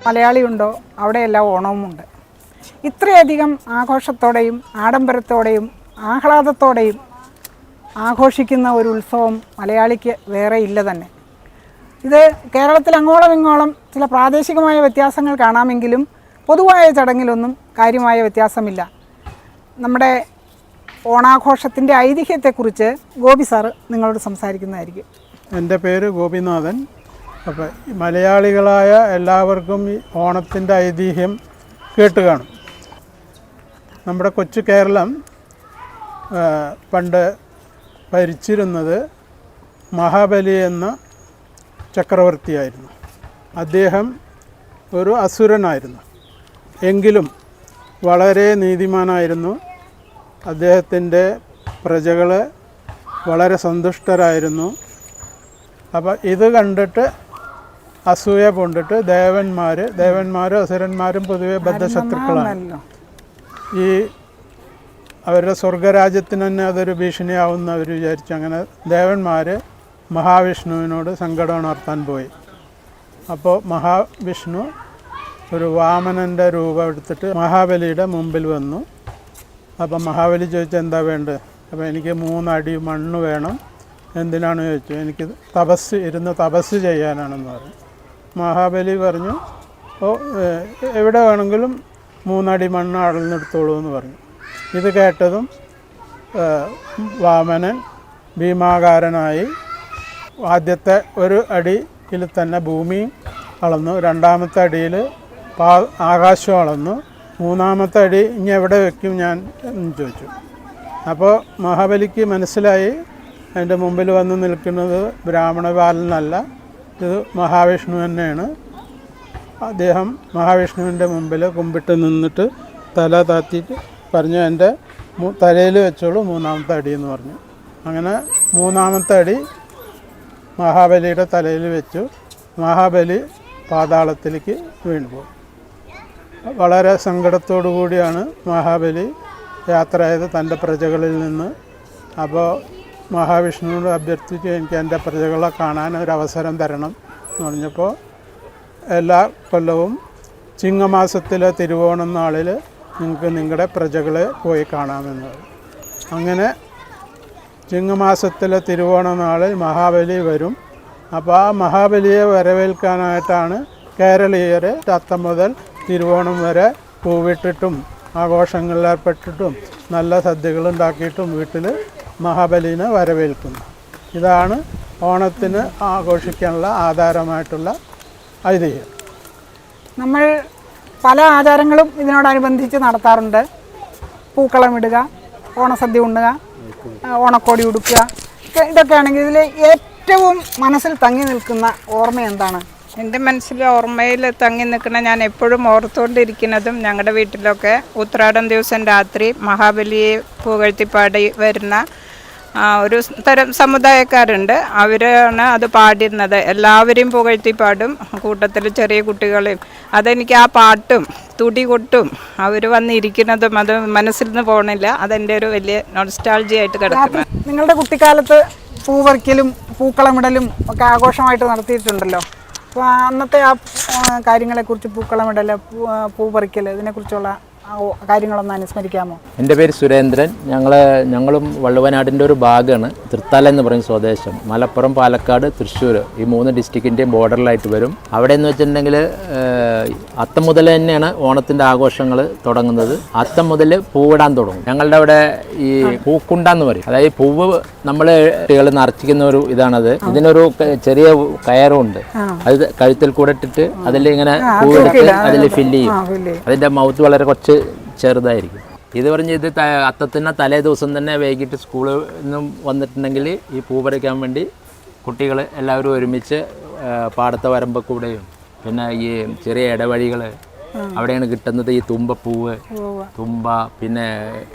മലയാളിയുണ്ടോ അവിടെയെല്ലാം ഓണവുമുണ്ട്. ഇത്രയധികം ആഘോഷത്തോടെയും ആഡംബരത്തോടെയും ആഹ്ലാദത്തോടെയും ആഘോഷിക്കുന്ന ഒരു ഉത്സവം മലയാളിക്ക് വേറെ ഇല്ല തന്നെ. ഇത് കേരളത്തിൽ അങ്ങോളം ഇങ്ങോളം ചില പ്രാദേശികമായ വ്യത്യാസങ്ങൾ കാണാമെങ്കിലും പൊതുവായ ചടങ്ങിലൊന്നും കാര്യമായ വ്യത്യാസമില്ല. നമ്മുടെ ഓണാഘോഷത്തിൻ്റെ ഐതിഹ്യത്തെക്കുറിച്ച് ഗോപി സാറ് നിങ്ങളോട് സംസാരിക്കുന്നതായിരിക്കും. എൻ്റെ പേര് ഗോപിനാഥൻ. അപ്പോൾ മലയാളികളായ എല്ലാവർക്കും ഈ ഓണത്തിൻ്റെ ഐതിഹ്യം കേട്ട് കാണും. നമ്മുടെ കൊച്ചു കേരളം പണ്ട് ഭരിച്ചിരുന്നത് മഹാബലി എന്ന ചക്രവർത്തിയായിരുന്നു. അദ്ദേഹം ഒരു അസുരനായിരുന്നു, എങ്കിലും വളരെ നീതിമാനായിരുന്നു. അദ്ദേഹത്തിൻ്റെ പ്രജകൾ വളരെ സന്തുഷ്ടരായിരുന്നു. അപ്പോൾ ഇത് കണ്ടിട്ട് അസൂയ കൊണ്ടിട്ട് ദേവന്മാരും അസുരന്മാരും പൊതുവെ ബദ്ധശത്രുക്കളാണ്. ഈ അവരുടെ സ്വർഗരാജ്യത്തിന് തന്നെ അതൊരു ഭീഷണിയാവുമെന്ന് അവർ വിചാരിച്ചു. അങ്ങനെ ദേവന്മാർ മഹാവിഷ്ണുവിനോട് സങ്കടം ഉണർത്താൻ പോയി. അപ്പോൾ മഹാവിഷ്ണു ഒരു വാമനൻ്റെ രൂപം എടുത്തിട്ട് മഹാബലിയുടെ മുമ്പിൽ വന്നു. അപ്പം മഹാബലി ചോദിച്ചു, എന്താ വേണ്ടത്? അപ്പോൾ എനിക്ക് 3 അടി മണ്ണ് വേണം. എന്തിനാണെന്ന് ചോദിച്ചു. എനിക്ക് തപസ് ചെയ്യാനാണെന്ന് പറഞ്ഞു. മഹാബലി പറഞ്ഞു, എവിടെ വേണമെങ്കിലും 3 അടി മണ്ണ് അളന്നെടുത്തോളൂ എന്ന് പറഞ്ഞു. ഇത് കേട്ടതും വാമനൻ ഭീമാകാരനായി ആദ്യത്തെ 1 അടിയിൽ തന്നെ ഭൂമി അളന്നു, 2ാമത്തെ അടിയിൽ ആകാശം അളന്നു, 3ാമത്തെ അടി ഇനി എവിടെ വയ്ക്കും ഞാൻ എന്ന് ചോദിച്ചു. അപ്പോൾ മഹാബലിക്ക് മനസ്സിലായി അതിൻ്റെ മുമ്പിൽ വന്ന് നിൽക്കുന്നത് ബ്രാഹ്മണബാലനല്ല, ഇത് മഹാവിഷ്ണു തന്നെയാണ്. അദ്ദേഹം മഹാവിഷ്ണുവിൻ്റെ മുമ്പിൽ കുമ്പിട്ട് നിന്നിട്ട് തല താത്തിയിട്ട് പറഞ്ഞു, എൻ്റെ തലയിൽ വെച്ചോളൂ 3ാമത്തെ അടി എന്ന് പറഞ്ഞു. അങ്ങനെ 3ാമത്തെ അടി മഹാബലിയുടെ തലയിൽ വെച്ചു. മഹാബലി പാതാളത്തിലേക്ക് വീണുപോയി. വളരെ സങ്കടത്തോടു കൂടിയാണ് മഹാബലി യാത്ര ചെയ്ത് തൻ്റെ പ്രജകളിൽ നിന്ന്. അപ്പോൾ മഹാവിഷ്ണുവിനോട് അഭ്യർത്ഥിച്ചു, എനിക്ക് എൻ്റെ പ്രജകളെ കാണാൻ ഒരവസരം തരണം എന്ന് പറഞ്ഞപ്പോൾ എല്ലാ കൊല്ലവും ചിങ്ങമാസത്തിലെ തിരുവോണം നാളിൽ നിങ്ങൾക്ക് നിങ്ങളുടെ പ്രജകളെ പോയി കാണാമെന്ന് പറയും. അങ്ങനെ ചിങ്ങമാസത്തിലെ തിരുവോണ നാളിൽ മഹാബലി വരും. അപ്പോൾ ആ മഹാബലിയെ വരവേൽക്കാനായിട്ടാണ് കേരളീയർ അത്തം മുതൽ തിരുവോണം വരെ പൂവിട്ടിട്ടും ആഘോഷങ്ങളിലേർപ്പെട്ടിട്ടും നല്ല സദ്യകളുണ്ടാക്കിയിട്ടും വീട്ടിൽ മഹാബലിനെ വരവേൽക്കുന്നു. ഇതാണ് ഓണത്തിന് ആഘോഷിക്കാനുള്ള ആധാരമായിട്ടുള്ള ഐതിഹ്യം. നമ്മൾ പല ആചാരങ്ങളും ഇതിനോടനുബന്ധിച്ച് നടത്താറുണ്ട്. പൂക്കളമിടുക, ഓണസദ്യ ഉണ്ണുക, ഓണക്കോടി ഉടുക്കുക, ഇതൊക്കെയാണെങ്കിൽ ഇതിൽ ഏറ്റവും മനസ്സിൽ തങ്ങി നിൽക്കുന്ന ഓർമ്മ എന്താണ്? എൻ്റെ മനസ്സിൽ ഓർമ്മയിൽ തങ്ങി നിൽക്കുന്ന, ഞാൻ എപ്പോഴും ഓർത്തുകൊണ്ടിരിക്കുന്നതും, ഞങ്ങളുടെ വീട്ടിലൊക്കെ ഉത്രാടം ദിവസം രാത്രി മഹാബലിയെ പുകഴ്ത്തിപ്പാടി വരുന്ന ഒരു തരം സമുദായക്കാരുണ്ട്. അവരാണ് അത് പാടിയിരുന്നത്. എല്ലാവരെയും പുകഴ്ത്തി പാടും, കൂട്ടത്തിൽ ചെറിയ കുട്ടികളെയും. അതെനിക്ക് ആ പാട്ടും തുടികൊട്ടും അവർ വന്നിരിക്കുന്നതും അത് മനസ്സിൽ നിന്ന് പോകണില്ല. അതെൻ്റെ ഒരു വലിയ നൊസ്റ്റാൾജി ആയിട്ട് കിടക്കുന്നു. നിങ്ങളുടെ കുട്ടിക്കാലത്ത് പൂവറിക്കലും പൂക്കളമിടലും ഒക്കെ ആഘോഷമായിട്ട് നടത്തിയിട്ടുണ്ടല്ലോ. അപ്പോൾ അന്നത്തെ ആ കാര്യങ്ങളെക്കുറിച്ച്, പൂക്കളമിടൽ, പൂപറിക്കൽ, ഇതിനെക്കുറിച്ചുള്ള കാര്യങ്ങളൊന്ന് അനുസ്മരിക്കാമോ? എൻ്റെ പേര് സുരേന്ദ്രൻ. ഞങ്ങളും വള്ളുവനാടിൻ്റെ ഒരു ഭാഗമാണ്. തൃത്താല എന്ന് പറയും സ്വദേശം. മലപ്പുറം, പാലക്കാട്, തൃശ്ശൂർ ഈ 3 ഡിസ്ട്രിക്റ്റിൻ്റെയും ബോർഡറിലായിട്ട് വരും. അവിടെ എന്ന് വെച്ചിട്ടുണ്ടെങ്കിൽ അത്തം മുതൽ തന്നെയാണ് ഓണത്തിൻ്റെ ആഘോഷങ്ങൾ തുടങ്ങുന്നത്. അത്തം മുതൽ പൂവിടാൻ തുടങ്ങും. ഞങ്ങളുടെ അവിടെ ഈ പൂക്കുണ്ടാന്ന് പറയും. അതായത് പൂവ് നമ്മൾ കുട്ടികൾ നിറച്ചിക്കുന്ന ഒരു ഇതാണത്. ഇതിനൊരു ചെറിയ കയറുണ്ട്, അത് കഴുത്തിൽ കൂടെ ഇട്ടിട്ട് അതിലിങ്ങനെ പൂവെടുത്ത് അതിൽ ഫില്ല് ചെയ്യും. അതിൻ്റെ മൗത്ത് വളരെ കുറച്ച് ചെറുതായിരിക്കും. ഇത് പറഞ്ഞ് ഇത് അത്തത്തിൻ്റെ തലേ ദിവസം തന്നെ വൈകിട്ട് സ്കൂളിൽ നിന്നും വന്നിട്ടുണ്ടെങ്കിൽ ഈ പൂ പറിക്കാൻ വേണ്ടി കുട്ടികൾ എല്ലാവരും ഒരുമിച്ച് പാടത്തെ വരമ്പ് കൂടെയും പിന്നെ ഈ ചെറിയ ഇടവഴികൾ അവിടെയാണ് കിട്ടുന്നത് ഈ തുമ്പപ്പൂവ്, തുമ്പ, പിന്നെ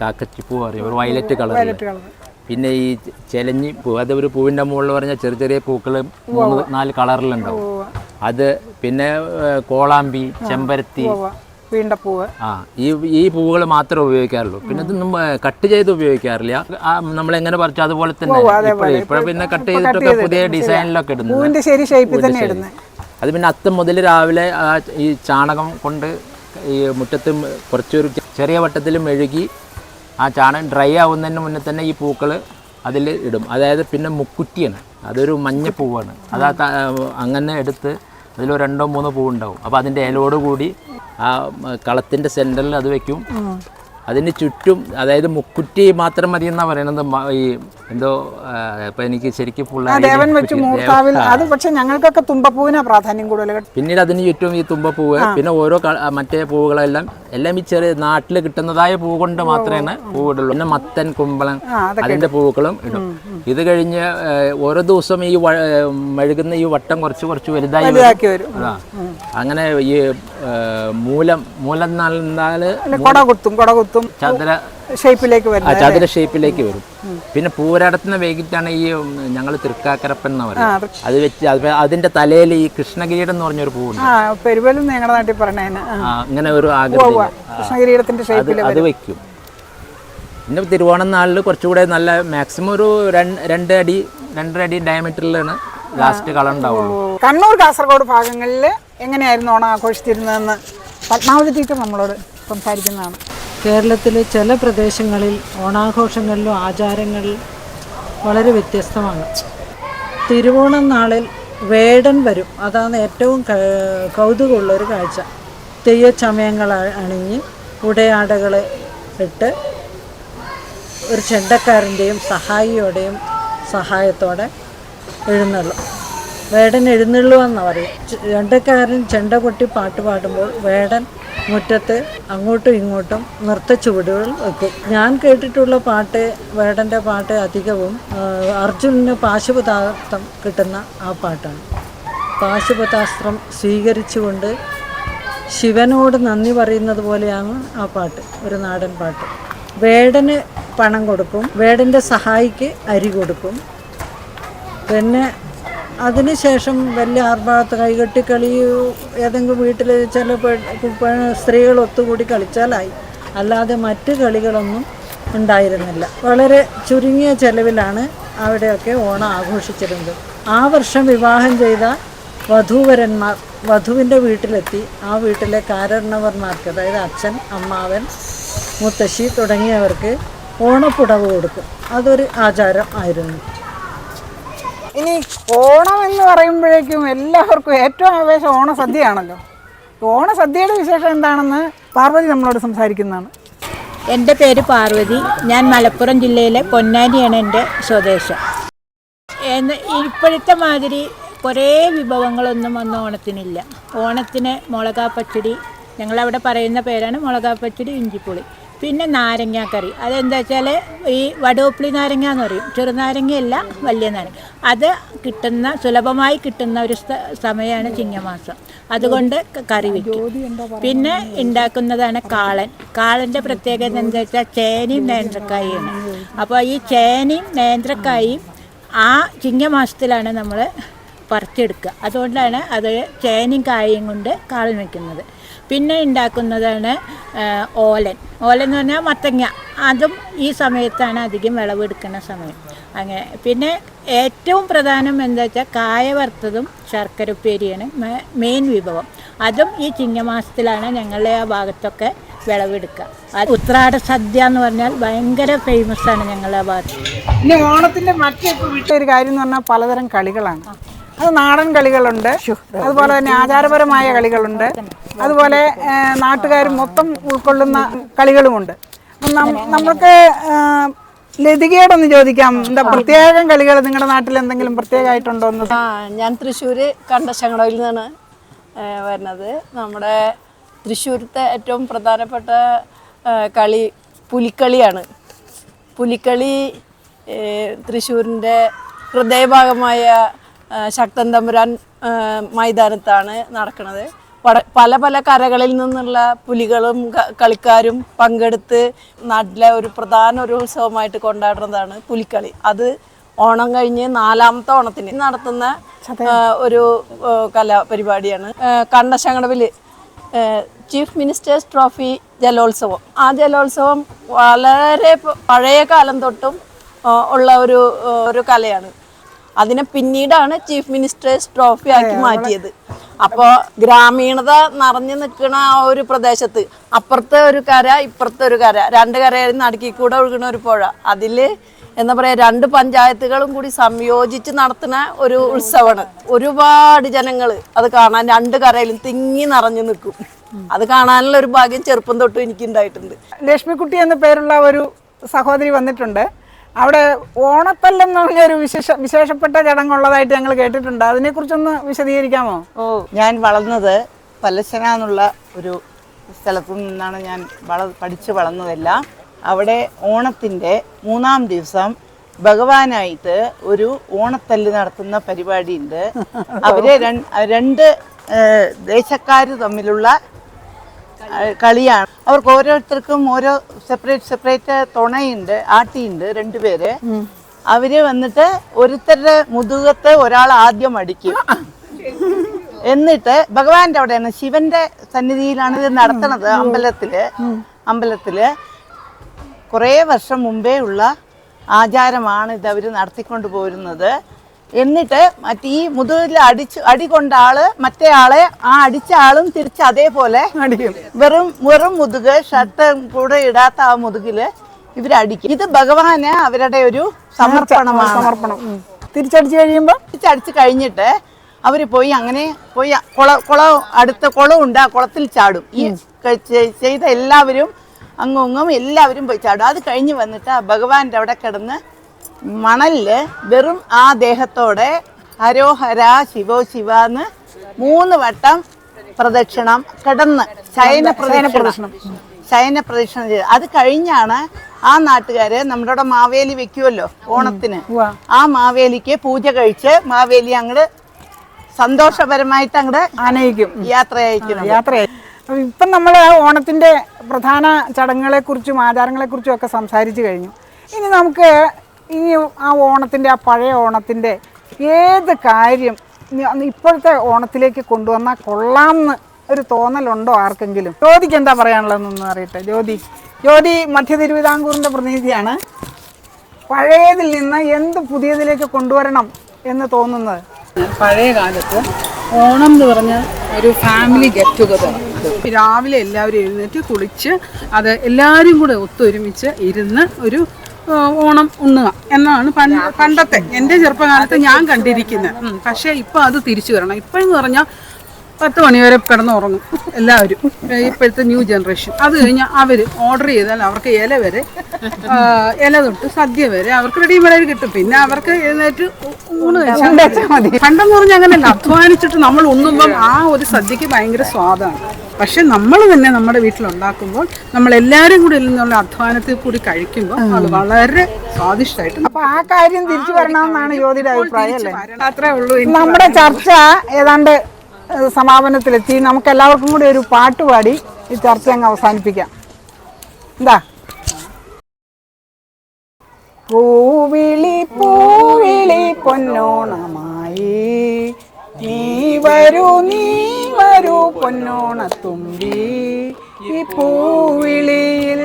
കാക്കച്ചിപ്പൂ പറയും, ഒരു വയലറ്റ് കളർ, പിന്നെ ഈ ചെലഞ്ഞി പൂ, അത് ഒരു പൂവിൻ്റെ മുകളിൽ പറഞ്ഞാൽ ചെറിയ ചെറിയ പൂക്കൾ 3-4 കളറിലുണ്ടാവും. അത് പിന്നെ കോളാമ്പി, ചെമ്പരത്തി, ഈ പൂവുകൾ മാത്രമേ ഉപയോഗിക്കാറുള്ളൂ. പിന്നെ ഇതൊന്നും കട്ട് ചെയ്ത് ഉപയോഗിക്കാറില്ല. നമ്മളെങ്ങനെ പറിച്ചു അതുപോലെ തന്നെ ഇപ്പോഴും പിന്നെ കട്ട് ചെയ്തിട്ടൊക്കെ പുതിയ ഡിസൈനിലൊക്കെ ഇടുന്നത്. അത് പിന്നെ അത്തം മുതൽ രാവിലെ ഈ ചാണകം കൊണ്ട് ഈ മുറ്റത്ത് കുറച്ചൊരു ചെറിയ വട്ടത്തിൽ മെഴുകി ആ ചാണകം ഡ്രൈ ആവുന്നതിന് മുന്നേ തന്നെ ഈ പൂക്കൾ അതിൽ ഇടും. അതായത് പിന്നെ മുക്കുറ്റിയാണ്, അതൊരു മഞ്ഞ പൂവാണ്. അങ്ങനെ എടുത്ത് അതിൽ 2-3 പൂവുണ്ടാവും. അപ്പോൾ അതിൻ്റെ ഇലയോട് കൂടി ആ കളത്തിൻ്റെ സെൻറ്ററിൽ അത് വെക്കും. അതിന് ചുറ്റും, അതായത് മുക്കുറ്റി മാത്രം മതി എന്നാണ് പറയുന്നത്. ഈ എന്തോ ഇപ്പം എനിക്ക് ശരിക്കും ദേവൻ വെച്ച് മൂർത്താവിൽ അത്, പക്ഷെ ഞങ്ങൾക്കൊക്കെ തുമ്പപ്പൂവിനാ പ്രാധാന്യം കൂടുതൽ. പിന്നീട് അതിന് ചുറ്റും ഈ തുമ്പപ്പൂവ്, പിന്നെ ഓരോ മറ്റേ പൂവുകളെല്ലാം ഈ ചെറിയ നാട്ടിൽ കിട്ടുന്നതായ പൂ കൊണ്ട് മാത്രമേ പൂവിടുള്ളൂ. പിന്നെ മത്തൻ, കുമ്പളം അതിൻ്റെ പൂക്കളും ഇടും. ഇത് കഴിഞ്ഞ് ഓരോ ദിവസം ഈ മെഴുകുന്ന ഈ വട്ടം കുറച്ച് വലുതായി വരും. അങ്ങനെ ഈ മൂലം കൊടകുത്തും ചതുര ഷേപ്പിലേക്ക് വരും. പിന്നെ പൂരാടത്തിന് വൈകിട്ടാണ് ഈ ഞങ്ങൾ തൃക്കാക്കരപ്പൻ എന്ന് പറയും. അത് വെച്ച് അതിന്റെ തലയിൽ ഈ കൃഷ്ണകിരീടം എന്ന് പറഞ്ഞൊരു പൂവുണ്ട്. ഞങ്ങളുടെ നാട്ടിൽ പറഞ്ഞ അങ്ങനെ ഒരു ആഗ്രഹം അത് വെക്കും. പിന്നെ തിരുവോണം നാളിൽ കുറച്ചുകൂടെ നല്ല മാക്സിമം ഒരു 2 അടി ഡയമീറ്ററിലാണ് ലാസ്റ്റ് കളർ ഉണ്ടാവുള്ളൂ. കണ്ണൂർ, കാസർഗോഡ് ഭാഗങ്ങളിൽ എങ്ങനെയായിരുന്നു ഓണം ആഘോഷിച്ചിരുന്നതെന്ന് പത്മാവതി ടീച്ചർ നമ്മളോട് സംസാരിക്കുന്നതാണ്. കേരളത്തിലെ ചില പ്രദേശങ്ങളിൽ ഓണാഘോഷങ്ങളിലും ആചാരങ്ങളിൽ വളരെ വ്യത്യസ്തമാണ്. തിരുവോണം നാളിൽ വേടൻ വരും. അതാണ് ഏറ്റവും കൗതുകമുള്ളൊരു കാഴ്ച. തെയ്യച്ചമയങ്ങൾ അണിഞ്ഞ് ഉടയാടകൾ ഇട്ട് ഒരു ചെണ്ടക്കാരൻ്റെയും സഹായിയുടെയും സഹായത്തോടെ എഴുന്നള്ളും. വേടൻ എഴുന്നള്ളുവെന്ന് പറയും. ചെണ്ടക്കാരൻ ചെണ്ട കൊട്ടി പാട്ട് പാടുമ്പോൾ വേടൻ മുറ്റത്ത് അങ്ങോട്ടും ഇങ്ങോട്ടും നൃത്തച്ചുവടുകൾ വെക്കും. ഞാൻ കേട്ടിട്ടുള്ള പാട്ട്, വേടൻ്റെ പാട്ട് അധികവും അർജുനന് പാശുപതാസ്ത്രം കിട്ടുന്ന ആ പാട്ടാണ്. പാശുപതാസ്ത്രം സ്വീകരിച്ചുകൊണ്ട് ശിവനോട് നന്ദി പറയുന്നത് പോലെയാണ് ആ പാട്ട്, ഒരു നാടൻ പാട്ട്. വേടന് പണം കൊടുക്കും, വേടൻ്റെ സഹായിക്ക് അരി കൊടുക്കും. പിന്നെ അതിനുശേഷം വലിയ ആർഭാഗത്ത് കൈകെട്ടിക്കളി ഏതെങ്കിലും വീട്ടിൽ ചില സ്ത്രീകൾ ഒത്തുകൂടി കളിച്ചാലായി. അല്ലാതെ മറ്റ് കളികളൊന്നും ഉണ്ടായിരുന്നില്ല. വളരെ ചുരുങ്ങിയ ചെലവിലാണ് അവിടെയൊക്കെ ഓണം ആഘോഷിച്ചിരുന്നത്. ആ വർഷം വിവാഹം ചെയ്ത വധൂവരന്മാർ വധുവിൻ്റെ വീട്ടിലെത്തി ആ വീട്ടിലെ കാരണവർമാർക്ക്, അതായത് അച്ഛൻ, അമ്മാവൻ, മുത്തശ്ശി തുടങ്ങിയവർക്ക് ഓണപ്പുടവ് കൊടുക്കും. അതൊരു ആചാരം ആയിരുന്നു. ഇനി ഓണം എന്ന് പറയുമ്പോഴേക്കും എല്ലാവർക്കും ഏറ്റവും ആവേശം ഓണസദ്യയാണല്ലോ. ഓണസദ്യയുടെ വിശേഷം എന്താണെന്ന് പാർവതി നമ്മളോട് സംസാരിക്കുന്നതാണ്. എൻ്റെ പേര് പാർവതി. ഞാൻ മലപ്പുറം ജില്ലയിലെ പൊന്നാനിയാണ് എൻ്റെ സ്വദേശം. ഇപ്പോഴത്തെ മാതിരി കുറേ വിഭവങ്ങളൊന്നും അന്ന് ഓണത്തിനില്ല. ഓണത്തിന് മുളകാപ്പച്ചടി, ഞങ്ങളവിടെ പറയുന്ന പേരാണ് മുളകാപ്പച്ചടി, ഇഞ്ചിപ്പുളി, പിന്നെ നാരങ്ങാക്കറി. അതെന്താ വെച്ചാൽ ഈ വടുവപ്പുളി നാരങ്ങ എന്ന് പറയും, ചെറുനാരങ്ങയല്ല, വലിയ നാരങ്ങ. അത് സുലഭമായി കിട്ടുന്ന ഒരു സമയമാണ് ചിങ്ങമാസം. അതുകൊണ്ട് കറി വയ്ക്കും. പിന്നെ ഉണ്ടാക്കുന്നതാണ് കാളൻ. കാളൻ്റെ പ്രത്യേകത എന്താ വെച്ചാൽ ചേനയും നേന്ത്രക്കായാണ്. അപ്പോൾ ഈ ചേനയും നേന്ത്രക്കായും ആ ചിങ്ങമാസത്തിലാണ് നമ്മൾ പറിച്ചെടുക്കുക. അതുകൊണ്ടാണ് അത് ചേനയും കായയും കൊണ്ട് കാളൻ വയ്ക്കുന്നത്. പിന്നെ ഉണ്ടാക്കുന്നതാണ് ഓലൻ. ഓലൻ എന്ന് പറഞ്ഞാൽ മത്തങ്ങ. അതും ഈ സമയത്താണ് അധികം വിളവെടുക്കുന്ന സമയം. അങ്ങനെ പിന്നെ ഏറ്റവും പ്രധാനം എന്താ വെച്ചാൽ കായ വറുത്തതും ശർക്കര ഉപ്പേരിയാണ് മെയിൻ വിഭവം. അതും ഈ ചിങ്ങമാസത്തിലാണ് ഞങ്ങളുടെ ആ ഭാഗത്തൊക്കെ വിളവെടുക്കുക. അത് ഉത്രാട സദ്യ എന്ന് പറഞ്ഞാൽ ഭയങ്കര ഫേമസ് ആണ് ഞങ്ങളുടെ ആ ഭാഗത്ത്. ഇനി ഓണത്തിൻ്റെ മറ്റൊരു കാര്യം എന്ന് പറഞ്ഞാൽ പലതരം കളികളാണ്. അത് നാടൻ കളികളുണ്ട്, അതുപോലെ തന്നെ ആചാരപരമായ കളികളുണ്ട്, അതുപോലെ നാട്ടുകാർ മൊത്തം ഉൾക്കൊള്ളുന്ന കളികളുമുണ്ട്. നമുക്ക് ലതികയോടൊന്ന് ചോദിക്കാം, എന്താ പ്രത്യേകം കളികൾ നിങ്ങളുടെ നാട്ടിൽ എന്തെങ്കിലും പ്രത്യേകമായിട്ടുണ്ടോ എന്ന്? ഞാൻ തൃശ്ശൂർ കണ്ടശങ്ങളയിൽ നിന്നാണ് വരുന്നത്. നമ്മുടെ തൃശ്ശൂരത്തെ ഏറ്റവും പ്രധാനപ്പെട്ട കളി പുലിക്കളിയാണ്. പുലിക്കളി തൃശ്ശൂരിൻ്റെ ഹൃദയഭാഗമായ ശക്തൻ തമ്പുരാൻ മൈതാനത്താണ് നടക്കുന്നത്. പല പല കരകളിൽ നിന്നുള്ള പുലികളും കളിക്കാരും പങ്കെടുത്ത് നാട്ടിലെ ഒരു പ്രധാന ഒരു ഉത്സവമായിട്ട് കൊണ്ടാടുന്നതാണ് പുലിക്കളി. അത് ഓണം കഴിഞ്ഞ് 4ാമത്തെ ഓണത്തിന് നടത്തുന്ന ഒരു കലാപരിപാടിയാണ്. കണ്ടശങ്ങളവിൽ ചീഫ് മിനിസ്റ്റേഴ്സ് ട്രോഫി ജലോത്സവം. ആ ജലോത്സവം വളരെ പഴയ കാലം തൊട്ടും ഉള്ള ഒരു കലയാണ്. അതിനെ പിന്നീടാണ് ചീഫ് മിനിസ്റ്റേഴ്സ് ട്രോഫി ആക്കി മാറ്റിയത്. അപ്പോൾ ഗ്രാമീണത നിറഞ്ഞു നിൽക്കുന്ന ആ ഒരു പ്രദേശത്ത് അപ്പുറത്തെ ഒരു കര ഇപ്പുറത്തെ ഒരു കര, രണ്ട് കരയിൽ നടുക്കി കൂടെ ഒഴുകുന്ന ഒരു പുഴ, അതിൽ എന്താ പറയുക 2 പഞ്ചായത്തുകളും കൂടി സംയോജിച്ച് നടത്തുന്ന ഒരു ഉത്സവമാണ്. ഒരുപാട് ജനങ്ങൾ അത് കാണാൻ 2 കരയിലും തിങ്ങി നിറഞ്ഞു നിൽക്കും. അത് കാണാനുള്ള ഒരു ഭാഗ്യം ചെറുപ്പം തൊട്ടും എനിക്ക് ഉണ്ടായിട്ടുണ്ട്. ലക്ഷ്മിക്കുട്ടി എന്ന പേരുള്ള ഒരു സഹോദരി വന്നിട്ടുണ്ട്. അവിടെ ഓണത്തല്ലെന്ന് പറഞ്ഞൊരു വിശേഷപ്പെട്ട ചടങ്ങുള്ളതായിട്ട് ഞങ്ങൾ കേട്ടിട്ടുണ്ട്. അതിനെക്കുറിച്ചൊന്ന് വിശദീകരിക്കാമോ? ഞാൻ വളർന്നത് പലശന എന്നുള്ള ഒരു സ്ഥലത്തു നിന്നാണ് ഞാൻ പഠിച്ചു വളർന്നതെല്ലാം. അവിടെ ഓണത്തിൻ്റെ 3-ാം ദിവസം ഭഗവാനായിട്ട് ഒരു ഓണത്തല്ല് നടത്തുന്ന പരിപാടിയുണ്ട്. അവര് 2 ദേശക്കാർ തമ്മിലുള്ള കളിയാണ്. അവർക്ക് ഓരോരുത്തർക്കും ഓരോ സെപ്പറേറ്റ് തുണയുണ്ട്, ആട്ടിയുണ്ട് 2 പേര്. അവര് വന്നിട്ട് ഒരുത്തരുടെ മുതുകത്ത് ഒരാൾ ആദ്യം അടിക്കും. എന്നിട്ട് ഭഗവാന്റെ അവിടെയാണ്, ശിവന്റെ സന്നിധിയിലാണ് ഇത് നടത്തുന്നത്. അമ്പലത്തില് കുറേ വർഷം മുമ്പേ ഉള്ള ആചാരമാണ് ഇത് അവര് നടത്തിക്കൊണ്ട് പോരുന്നത്. എന്നിട്ട് മറ്റേ ഈ മുതുകിൽ അടി കൊണ്ട ആള് മറ്റേ ആളെ ആ അടിച്ച ആളും തിരിച്ച് അതേപോലെ അടിക്കും. വെറും മുതുക്, ഷർട്ട് കൂടെ ഇടാത്ത ആ മുതുകില് ഇവരടിക്കും. ഇത് ഭഗവാന് അവരുടെ ഒരു സമർപ്പണം. തിരിച്ചടിച്ച് കഴിഞ്ഞിട്ട് അവര് പോയി അടുത്ത കുളമുണ്ട്, ആ കുളത്തിൽ ചാടും. ഈ ചെയ്ത എല്ലാവരും അങ്ങും എല്ലാവരും പോയി ചാടും. അത് കഴിഞ്ഞ് വന്നിട്ട് ആ ഭഗവാന്റെ അവിടെ കിടന്ന് മണലില് വെറും ആ ദേഹത്തോടെ ഹരോഹര ശിവോ ശിവാന്ന് 3 വട്ടം പ്രദക്ഷിണം കിടന്ന് ശയന പ്രദക്ഷിണം ചെയ്ത് അത് കഴിഞ്ഞാണ് ആ നാട്ടുകാര് നമ്മുടെ അവിടെ മാവേലി വെക്കുമല്ലോ ഓണത്തിന്. ആ മാവേലിക്ക് പൂജ കഴിച്ച് മാവേലി അങ്ങോട്ട് സന്തോഷപരമായിട്ട് അങ്ങോട്ട് ആനയിക്കും, യാത്ര അയക്കും. ഇപ്പം നമ്മൾ ഓണത്തിൻ്റെ പ്രധാന ചടങ്ങുകളെക്കുറിച്ചും ആചാരങ്ങളെക്കുറിച്ചും ഒക്കെ സംസാരിച്ചു കഴിഞ്ഞു. ഇനി നമുക്ക് ആ ഓണത്തിൻ്റെ, ആ പഴയ ഓണത്തിൻ്റെ ഏത് കാര്യം ഇപ്പോഴത്തെ ഓണത്തിലേക്ക് കൊണ്ടുവന്നാൽ കൊള്ളാമെന്ന് ഒരു തോന്നലുണ്ടോ ആർക്കെങ്കിലും? ജ്യോതിക്ക് എന്താ പറയാനുള്ളതെന്നൊന്ന് അറിയട്ടെ. ജ്യോതി മധ്യ തിരുവിതാംകൂറിൻ്റെ പ്രതിനിധിയാണ്. പഴയതിൽ നിന്ന് എന്ത് പുതിയതിലേക്ക് കൊണ്ടുവരണം എന്ന് തോന്നുന്നത്? പഴയ കാലത്ത് ഓണം എന്ന് പറഞ്ഞാൽ ഒരു ഫാമിലി ഗെറ്റ് ടുഗദർ. രാവിലെ എല്ലാവരും എഴുന്നേറ്റ് കുളിച്ച് അത് എല്ലാവരും കൂടെ ഒത്തൊരുമിച്ച് ഇരുന്ന് ഒരു ഓണം ഉണ്ണുക എന്നാണ് പണ്ടത്തെ എൻ്റെ ചെറുപ്പകാലത്ത് ഞാൻ കണ്ടിരിക്കുന്നത്. പക്ഷേ ഇപ്പോൾ അത് തിരിച്ചു വരണം. ഇപ്പോഴെന്ന് പറഞ്ഞാൽ 10 മണി വരെ കിടന്നുറങ്ങും എല്ലാവരും, ഇപ്പോഴത്തെ ന്യൂ ജനറേഷൻ. അത് കഴിഞ്ഞാൽ അവർ ഓർഡർ ചെയ്താൽ അവർക്ക് ഇല തൊട്ട് സദ്യ വരെ അവർക്ക് റെഡിമെയ്ഡ് കിട്ടും. പിന്നെ അവർക്ക് എഴുന്നേറ്റ് ഊണ് കഴിച്ചാൽ മതി. പണ്ടെന്ന് പറഞ്ഞാൽ അങ്ങനെയല്ല, അധ്വാനിച്ചിട്ട് നമ്മൾ ഉണ്ണുമ്പം ആ ഒരു സദ്യക്ക് ഭയങ്കര സ്വാദാണ്. പക്ഷെ നമ്മൾ തന്നെ നമ്മുടെ വീട്ടിലുണ്ടാക്കുമ്പോൾ നമ്മളെല്ലാവരും കൂടി നിന്നുള്ള അധ്വാനത്തിൽ കൂടി കഴിക്കുമ്പോൾ അത് വളരെ സ്വാദിഷ്ടമായിട്ട്. അപ്പൊ ആ കാര്യം തിരിച്ചു വരണമെന്നാണ് ജ്യോതിയുടെ അഭിപ്രായം അല്ലേ? അത്രേ ഉള്ളൂ. നമ്മുടെ ചർച്ച ഏതാണ്ട് സമാപനത്തിലെത്തി. നമുക്ക് എല്ലാവർക്കും കൂടി ഒരു പാട്ട് പാടി ഈ ചർച്ച അങ്ങ് അവസാനിപ്പിക്കാം. എന്താ? പൂവിളി പൂവിളി പൊന്നോണമായി നീ വരൂ പൊന്നോണത്തുമ്പി, ഈ പൂവിളിയിൽ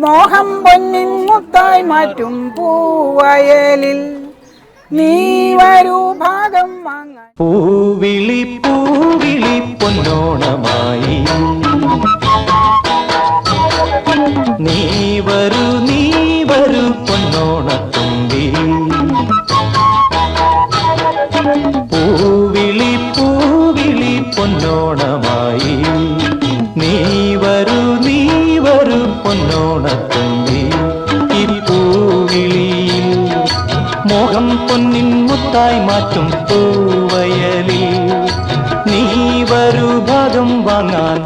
മോഹം പൊന്നിൻ മുത്തായി മാറ്റും പൂവയലിൽ നീ വരൂ ഭാഗം വാങ്ങാൻ. പൂവിളി പൂവിളി പൊന്നോണമായി നീ വരൂ പൊന്നോണത്തുമ്പി, പൂവിളി പൂവിളി പൊന്നോണമായി നീ വരൂ പൊന്നോണത്തുമ്പി, ഈ പൂവിളിയിൽ മോഹം പൊന്നിൻ മുത്തായി മാറ്റും പൂവയലിൽ നീ വരൂ ഭാഗം വാങ്ങാൻ.